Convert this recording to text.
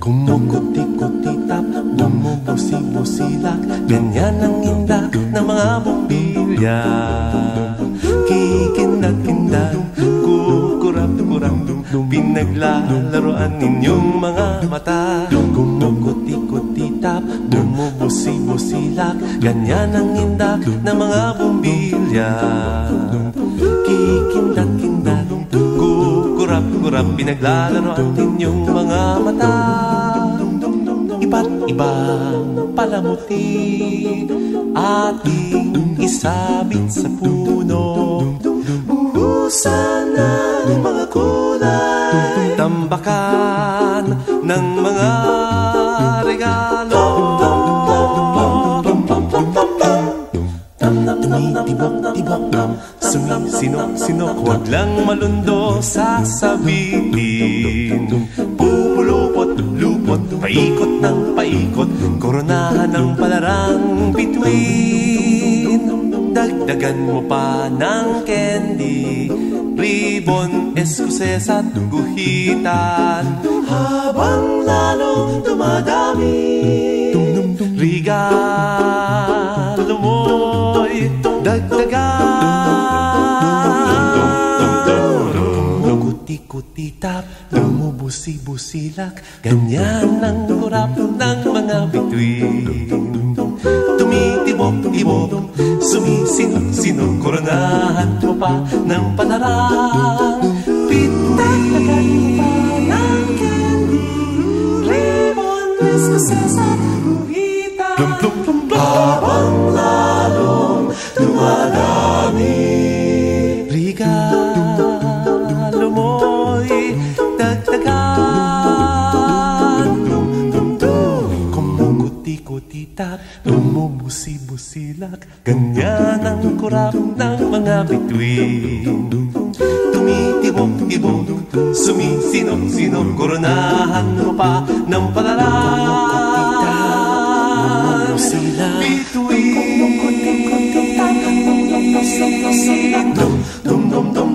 Kumukuti-kutitap, bumubusi-busilak, ganyan ang indak ng mga bumbilya. Kikindag-kindag, kukurap-kurap, pinaglalaroan ninyong mga mata. Kumukuti-kutitap, bumubusi-busilak, ganyan ang indak ng mga bumbilya. Kikindag-kindag, kurap-kurap, pinaglalaroan ninyong mga mata. Iba't ibang palamuti ating isabit sa puno. Buhusan ng mga kulay, tambakan ng mga regalo. Tumitibok-tibok, sumisinok-sinok, huwag lang malundo sasabihin. Pupulupot-lupot, paikot ng paikot, koronahan ng palarang bituin. Dagdagan mo pa ng candy, ribbon, eskuses at guhitan, habang lalong dumadami. Regalo mo'y dagdagan. Kuti-kuti-tap, bumubusi-busilak, ganyan ang kurap ng mga bituin. Tumitibok-tibok, sumisinok-sinok, koronahan mo pa ng palarang bituin. Dagdagan mo pa ng candy, ribbon, eskuses at guhitan, habang lalong dumadami. Regalo mo'y dagdagan. Kumukuti-kutitap, bumubusi-busilak, ganyan ang kurap ng mga bituin. Tumitibok-tibok, sumisinok-sinok, koronahan mo pa ng palarang bituin. Dum-dum-dum